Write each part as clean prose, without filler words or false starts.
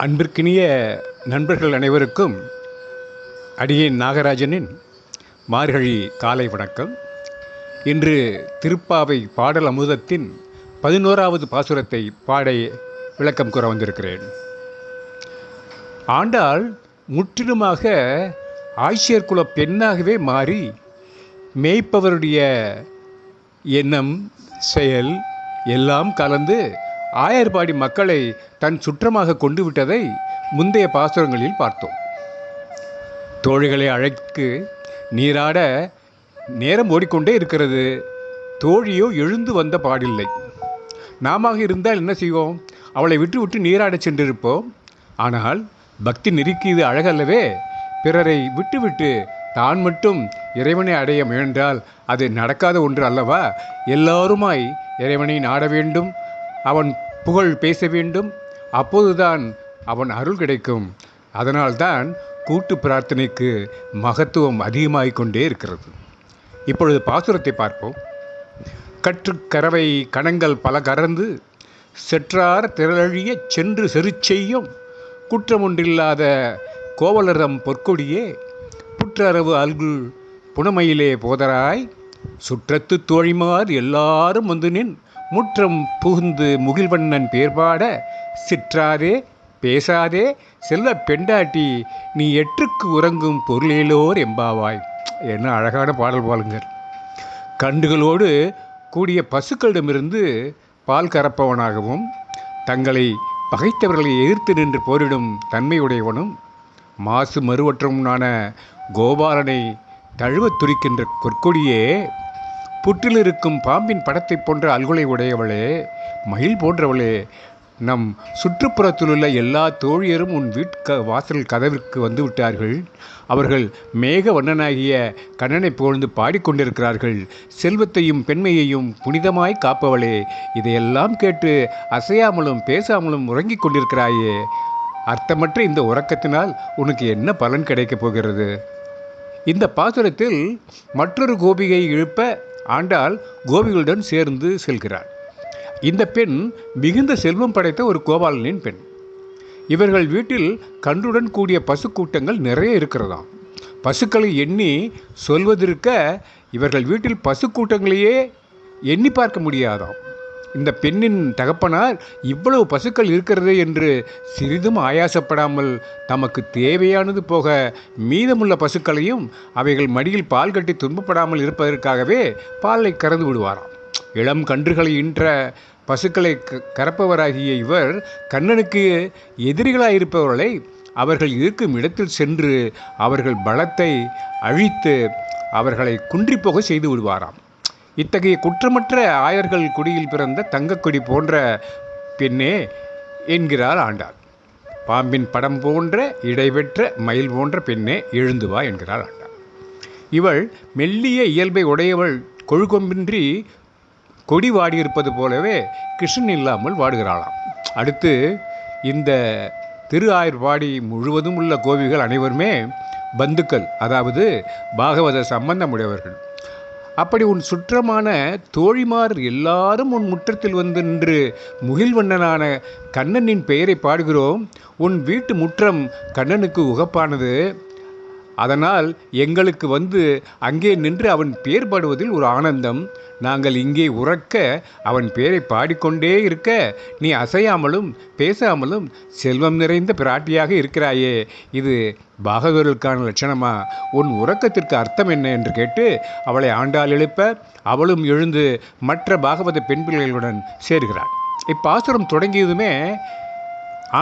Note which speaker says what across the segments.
Speaker 1: அன்பிற்கினிய நண்பர்கள் அனைவருக்கும் அடியேன் நாகராஜனின் மார்கழி காலை வணக்கம். இன்று திருப்பாவை பாடல் அமுதத்தின் 11வது பாசுரத்தை பாட விளக்கம் கூற வந்திருக்கிறேன். ஆண்டாள் முற்றிலுமாக ஆய்ச்சியர் குல பெண்ணாகவே மாறி மேய்ப்பவருடைய எண்ணம் செயல் எல்லாம் கலந்து ஆயர்பாடி மக்களை தன் சுற்றமாக கொண்டு விட்டதை முந்தைய பாசுரங்களில் பார்த்தோம். தோழிகளை அழைக்கு நீராட நேரம் ஓடிக்கொண்டே இருக்கிறது. தோழியோ எழுந்து வந்த பாடில்லை. நாம இருந்தால் என்ன செய்வோம்? அவளை விட்டு விட்டு நீராட சென்றிருப்போம். ஆனால் பக்தி நெருக்கி இது அழகல்லவே. பிறரை விட்டுவிட்டு தான் மட்டும் இறைவனை அடைய முயன்றால் அது நடக்காத ஒன்று அல்லவா? எல்லாருமாய் இறைவனை நாட வேண்டும், அவன் புகழ் பேச வேண்டும். அப்போதுதான் அவன் அருள் கிடைக்கும். அதனால்தான் கூட்டு பிரார்த்தனைக்கு மகத்துவம் அதிகமாகிக் கொண்டே இருக்கிறது. இப்பொழுது பாசுரத்தை பார்ப்போம். கற்றுக்கரவை கணங்கள் பல கறந்து செற்றார் திரளழிய சென்று செருச்செய்யும் குற்றமொன்றில்லாத கோவலரம் பொற்கொடியே புற்றரவு அல்கு புனமையிலே போதராய் சுற்றத்து தோழிமார் எல்லாரும் வந்து நின் முற்றம் புகுந்து முகில்வண்ணன் பேர்பாட சிற்றாதே பேசாதே செல்ல பெண்டாட்டி நீ எற்றுக்கு உறங்கும் பொருளேலோர் எம்பாவாய். என்ன அழகான பாடல் பாருங்கள். கண்டுகளோடு கூடிய பசுக்களிடமிருந்து பால் கறப்பவனாகவும் தங்களை பகைத்தவர்களை எதிர்த்து நின்று போரிடும் தன்மையுடையவனும் மாசு மறுவற்றமுனான கோபாலனை தழுவத் துடிக்கின்ற கொற்கொடியே புற்றில் இருக்கும் பாம்பின் படத்தை போன்ற அல்குலை உடையவளே, மயில் போன்றவளே, நம் சுற்றுப்புறத்திலுள்ள எல்லா தோழியரும் உன் வாசல் கதவிற்கு வந்து விட்டார்கள். அவர்கள் மேக வண்ணனாகிய கண்ணனை புகழ்ந்து பாடிக்கொண்டிருக்கிறார்கள். செல்வத்தையும் பெண்மையையும் புனிதமாய் காப்பவளே, இதையெல்லாம் கேட்டு அசையாமலும் பேசாமலும் உறங்கிக் கொண்டிருக்கிறாயே. அர்த்தமற்ற இந்த உறக்கத்தினால் உனக்கு என்ன பலன் கிடைக்கப் போகிறது? இந்த பாசுரத்தில் மற்றொரு கோபிகை எழுப்ப ஆண்டாள் கோபிகளுடன் சேர்ந்து செல்கிறார். இந்த பெண் மிகுந்த செல்வம் படைத்த ஒரு கோபாலனின் பெண். இவர்கள் வீட்டில் கன்றுடன் கூடிய பசு கூட்டங்கள் நிறைய இருக்கிறதாம். பசுக்களை எண்ணி சொல்வதற்க இவர்கள் வீட்டில் பசு கூட்டங்களையே எண்ணி பார்க்க முடியாதாம். இந்த பெண்ணின் தகப்பனார் இவ்வளவு பசுக்கள் இருக்கிறது என்று சிறிதும் ஆயாசப்படாமல் தமக்கு தேவையானது போக மீதமுள்ள பசுக்களையும் அவைகள் மடியில் பால் கட்டி துன்பப்படாமல் இருப்பதற்காகவே பாலை கறந்து விடுவாராம். இளம் கன்றுகளை ஈன்ற பசுக்களை கறப்பவராகிய இவர் கண்ணனுக்கு எதிரிகளாயிருப்பவர்களை அவர்கள் இருக்கும் இடத்தில் சென்று அவர்கள் பலத்தை அழித்து அவர்களை குன்றிப்போக செய்து விடுவாராம். இத்தகைய குற்றமற்ற ஆயர்கள் குடியில் பிறந்த தங்கக்குடி போன்ற பெண்ணே என்கிறார் ஆண்டாள். பாம்பின் படம் போன்ற இடைபெற்ற மயில் போன்ற பெண்ணே எழுந்து வா என்கிறார் ஆண்டாள். இவள் மெல்லிய இயல்பை உடையவள். கொழுகொம்பின்றி கொடி வாடியிருப்பது போலவே கிருஷ்ணன் இல்லாமல் வாடுகிறாளாம். அடுத்து இந்த திரு ஆயர்பாடி முழுவதும் உள்ள கோபிகள் அனைவருமே பந்துக்கள், அதாவது பாகவத சம்பந்தமுடையவர்கள். அப்படி உன் சுற்றமான தோழிமார் எல்லாரும் உன் முற்றத்தில் வந்து நின்று முகில்வண்ணனான கண்ணனின் பெயரை பாடுகிறோம். உன் வீட்டு முற்றம் கண்ணனுக்கு உகப்பானது. அதனால் எங்களுக்கு வந்து அங்கே நின்று அவன் பேர் பாடுவதில் ஒரு ஆனந்தம். நாங்கள் இங்கே உறக்க அவன் பேரை பாடிக்கொண்டே இருக்க நீ அசையாமலும் பேசாமலும் செல்வம் நிறைந்த பிராட்டியாக இருக்கிறாயே, இது பாகவதர்களுக்கான லட்சணமா? உன் உறக்கத்திற்கு அர்த்தம் என்ன என்று கேட்டு அவளை ஆண்டாள் எழுப்ப அவளும் எழுந்து மற்ற பாகவத பெண் பிள்ளைகளுடன் சேர்கிறாள். இப்பாசுரம் தொடங்கியதுமே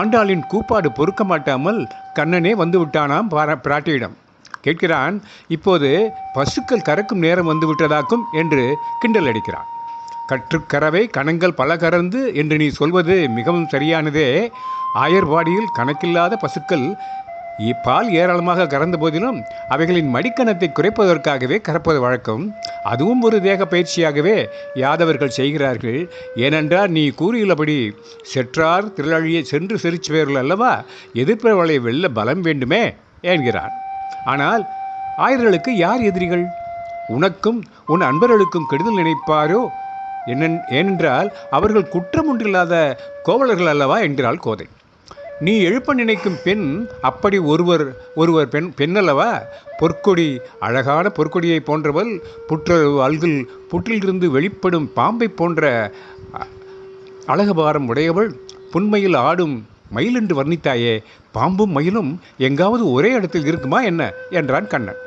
Speaker 1: ஆண்டாளின் கூப்பாடு பொறுக்க மாட்டாமல் கண்ணனே வந்து விட்டானாம் பிராட்டியிடம். கேட்கிறான், இப்போது பசுக்கள் கறக்கும் நேரம் வந்து விட்டதாக்கும் என்று கிண்டல் அடிக்கிறான். கற்றுக்கரவை கணங்கள் பல கறந்து என்று நீ சொல்வது மிகவும் சரியானதே. ஆயர்வாடியில் கணக்கில்லாத பசுக்கள் பால் ஏராளமாக கறந்த போதிலும் அவைகளின் மடிக்கணத்தை குறைப்பதற்காகவே கறப்பது வழக்கம். அதுவும் ஒரு தேக பயிற்சியாகவே யாதவர்கள் செய்கிறார்கள். ஏனென்றால் நீ கூறியுள்ளபடி செற்றார் திரளழிய சென்று செருச்சுவர்கள் அல்லவா, எதிர்ப்பவர்களை வெல்ல பலம் வேண்டுமே என்கிறான். ஆனால் ஆயர்களுக்கு யார் எதிரிகள்? உனக்கும் உன் அன்பர்களுக்கும் கெடுதல் நினைப்பாரோ ஏனென்றால் அவர்கள் குற்றம் ஒன்றில்லாத கோவலர்கள் அல்லவா என்கிறாள் கோதை. நீ எழுப்ப நினைக்கும் பெண் அப்படி ஒருவர் பெண்ணல்லவா? பொற்கொடி, அழகான பொற்கொடியை போன்றவள், புற்றளவு அல்கில் புற்றிலிருந்து வெளிப்படும் பாம்பை போன்ற அழகுபாரம் உடையவள், புன்மையில் ஆடும் மயில் என்று வர்ணித்தாயே. பாம்பும் மயிலும் எங்காவது ஒரே இடத்தில் இருக்குமா என்ன என்றான் கண்ணன்.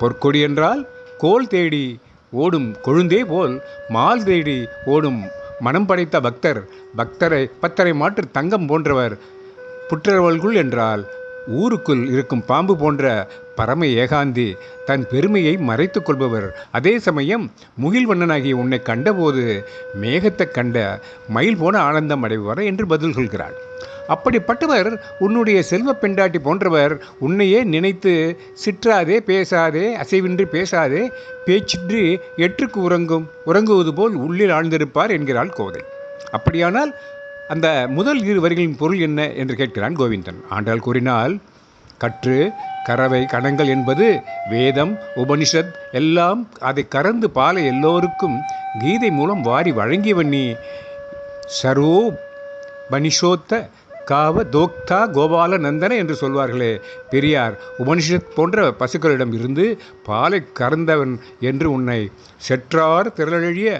Speaker 1: பொற்கொடி என்றால் கோல் தேடி ஓடும் கொழுந்தே போல் மால் தேடி ஓடும் மனம் படைத்த பக்தரை மாற்று தங்கம் போன்றவர். புற்றவள்குள் என்றால் ஊருக்குள் இருக்கும் பாம்பு போன்ற பரம ஏகாந்தி, தன் பெருமையை மறைத்து கொள்பவர். அதே சமயம் முகில்வண்ணனாகிய உன்னை கண்டபோது மேகத்தை கண்ட மயில் போன ஆனந்தம் அடைபவர் என்று பதில் சொல்கிறாள். அப்படிப்பட்டவர் உன்னுடைய செல்வ பெண்டாட்டி போன்றவர். உன்னையே நினைத்து சிற்றாதே, பேசாதே, அசைவின்றி பேசாதே, பேச்சின்றி எற்றுக்கு உறங்குவது போல் உள்ளில் ஆழ்ந்திருப்பார் என்கிறாள் கோதை. அப்படியானால் அந்த முதல் இரு வரிகளின் பொருள் என்ன என்று கேட்கிறான் கோவிந்தன். ஆண்டாள் கூறினால், கற்று கறவை கணங்கள் என்பது வேதம் உபனிஷத் எல்லாம் அதை கறந்து பாலை எல்லோருக்கும் கீதை மூலம் வாரி வழங்கியவன் நீ. சர்வோ பனிஷோத்த காவ தோக்தா கோபால நந்தன என்று சொல்வார்களே பெரியார். உபனிஷத் போன்ற பசுக்களிடம் இருந்து பாலை கறந்தவன் என்று உன்னை செற்றார் திரளழிய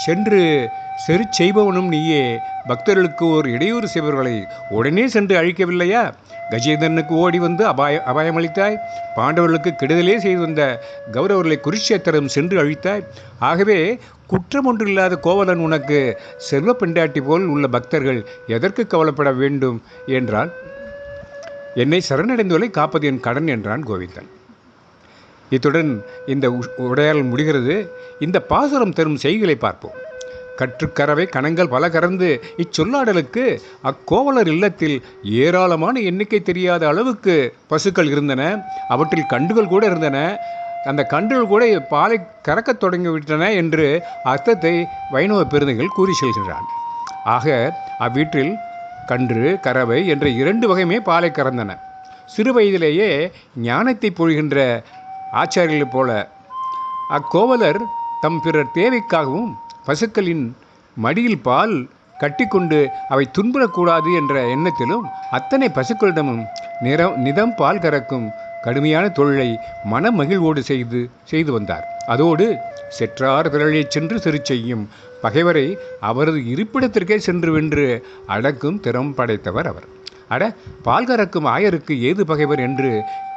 Speaker 1: சென்று செரு செய்பவனும் நீயே. பக்தர்களுக்கு ஒரு இடையூறு செய்பவர்களை உடனே சென்று அழிக்கவில்லையா? கஜேந்திரனுக்கு ஓடி வந்து அபாயமளித்தாய். பாண்டவர்களுக்கு கெடுதலே செய்து வந்த கௌரவர்களை குருட்சேத்திரம் சென்று அழித்தாய். ஆகவே குற்றம் ஒன்றில்லாத கோவலன் உனக்கு செல்வ பெண்டாட்டி போல் உள்ள பக்தர்கள் எதற்கு கவலைப்பட வேண்டும் என்றால், என்னை சரணடைந்தோலை காப்பது என் கடன் என்றான் கோவிந்தன். இத்துடன் இந்த உரையாடல் முடிகிறது. இந்த பாசுரம் தரும் செய்திகளை பார்ப்போம். கற்றுக்கறவை கணங்கள் பல கறந்து இச்சொல்லாடலுக்கு அக்கோவலர் இல்லத்தில் ஏராளமான எண்ணிக்கை தெரியாத அளவுக்கு பசுக்கள் இருந்தன. அவற்றில் கண்டுகள் கூட இருந்தன. அந்த கன்றுகள் கூட பாலை கறக்கத் தொடங்கிவிட்டன என்று அர்த்தத்தை வைணவ பெருந்தைகள் கூறி செல்கிறான். ஆக அவ்வீட்டில் கன்று கறவை என்ற 2 வகையுமே பாலை கறந்தன. சிறு வயதிலேயே ஞானத்தை பொழிகின்ற ஆச்சாரியர்களைப் போல அக்கோவலர் தம் பிறர் தேவைக்காகவும் பசுக்களின் மடியில் பால் கட்டிக்கொண்டு அவை துன்புறக்கூடாது என்ற எண்ணத்திலும் அத்தனை பசுக்களிடமும் நிதம் பால் கறக்கும் கடுமையான தொழிலை மன மகிழ்வோடு செய்து வந்தார். அதோடு செற்றார் திரளை சென்று சிறு செய்யும் பகைவரை அவரது இருப்பிடத்திற்கே சென்று வென்று அடக்கும் திறம் படைத்தவர் அவர். பால் கறக்கும் ஆயருக்கு ஏது பகைவர் என்று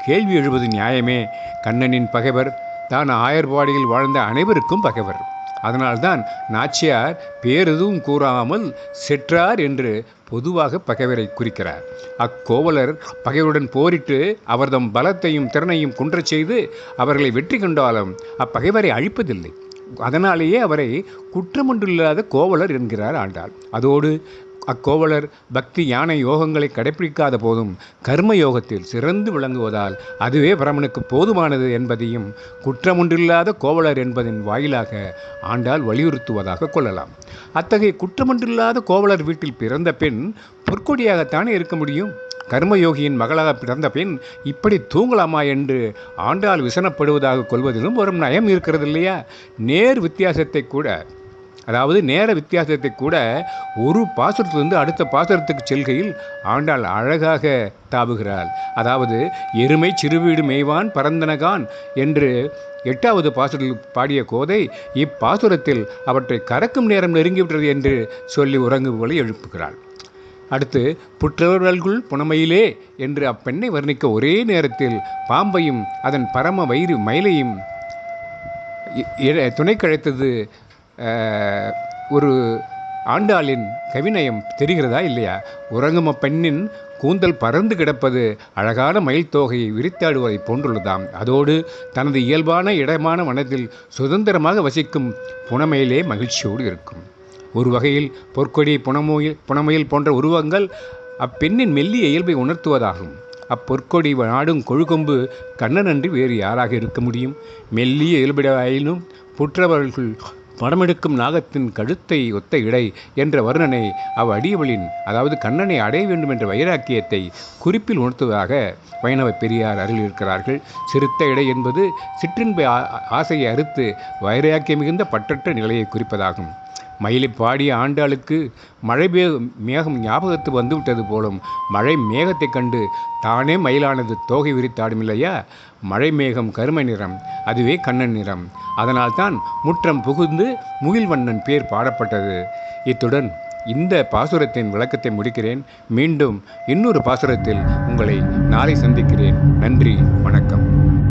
Speaker 1: கேள்வி எழுவது நியாயமே. கண்ணனின் பகைவர் தான் ஆயர்பாடியில் வாழ்ந்த அனைவருக்கும் பகைவர். அதனால்தான் நாச்சியார் பேரெதுவும் கூறாமல் செற்றார் என்று பொதுவாக பகைவரை குறிக்கிறார். அக்கோவலர் பகைவருடன் போரிட்டு அவர்தம் பலத்தையும் திறனையும் குன்றச் செய்து அவர்களை வெற்றி கொண்டாலும் அப்பகைவரை அழிப்பதில்லை. அதனாலேயே அவரை குற்றமொன்றில்லாத கோவலர் என்கிறார் ஆண்டாள். அதோடு அக்கோவலர் பக்தி ஞான யோகங்களை கடைப்பிடிக்காத போதும் கர்ம யோகத்தில் சிறந்து விளங்குவதால் அதுவே பரமனுக்கு போதுமானது என்பதையும் குற்றமொன்றில்லாத கோவலர் என்பதன் வாயிலாக ஆண்டாள் வலியுறுத்துவதாக கொள்ளலாம். அத்தகைய குற்றமொன்றில்லாத கோவலர் வீட்டில் பிறந்த பெண் பொற்கொடியாகத்தானே இருக்க முடியும்? கர்மயோகியின் மகளாக பிறந்த பெண் இப்படி தூங்கலாமா என்று ஆண்டாள் விசனப்படுவதாக கொள்வதிலும் ஒரு நயம் இருக்கிறது இல்லையா? நேர வித்தியாசத்தை கூட ஒரு பாசுரத்திலிருந்து அடுத்த பாசுரத்துக்கு செல்கையில் ஆண்டாள் அழகாக தாவுகிறாள். அதாவது எருமை சிறுவீடு மேய்வான் பரந்தனகான் என்று 8வது பாசுரத்தில் பாடிய கோதை இப்பாசுரத்தில் அவற்றை கறக்கும் நேரம் நெருங்கிவிட்டது என்று சொல்லி உறங்குபவளை எழுப்புகிறாள். அடுத்து புற்றவர்களுக்குள் புனமையிலே என்று அப்பெண்ணை வர்ணிக்க ஒரே நேரத்தில் பாம்பையும் அதன் பரம வயிறு மயிலையும் துணை கழைத்தது ஒரு ஆண்டாளின் கவிநயம் தெரிகிறதா இல்லையா? உறங்கும் அப்பெண்ணின் கூந்தல் பறந்து கிடப்பது அழகான மயில் தோகையை விரித்தாடுவதை போன்றுள்ளதாம். அதோடு தனது இயல்பான இடமான மனத்தில் சுதந்திரமாக வசிக்கும் புனமையிலே மகிழ்ச்சியோடு இருக்கும். ஒரு வகையில் பொற்கொடி புனமயில் போன்ற உருவங்கள் அப்பெண்ணின் மெல்லிய இயல்பை உணர்த்துவதாகும். அப்பொற்கொடி நாடும் கொழுகொம்பு கண்ணனன்றி வேறு யாராக இருக்க முடியும்? மெல்லிய இயல்புடையாயினும் புற்றவர்கள் படமெடுக்கும் நாகத்தின் கழுத்தை ஒத்த இடை என்ற வர்ணனை அடியவளின், அதாவது கண்ணனை அடைய வேண்டும் என்ற வைராக்கியத்தை குறிப்பில் உணர்த்துவதாக வைணவ பெரியார் அருளியிருக்கிறார்கள். சிறுத்த இடை என்பது சிற்றின்ப ஆசையை அறுத்து வைராக்கியம் மிகுந்த பற்றற்ற நிலையை குறிப்பதாகும். மயிலை பாடிய ஆண்டாளுக்கு மழை மேகம் ஞாபகத்து வந்துவிட்டது போலும். மழை மேகத்தை கண்டு தானே மயிலானது தோகை விரித்தாடும் இல்லையா? மழை மேகம் கருமை நிறம், அதுவே கண்ணன் நிறம். அதனால்தான் முற்றம் புகுந்து முகில்வண்ணன் பேர் பாடப்பட்டது. இத்துடன் இந்த பாசுரத்தின் விளக்கத்தை முடிக்கிறேன். மீண்டும் இன்னொரு பாசுரத்தில் உங்களை நாளை சந்திக்கிறேன். நன்றி, வணக்கம்.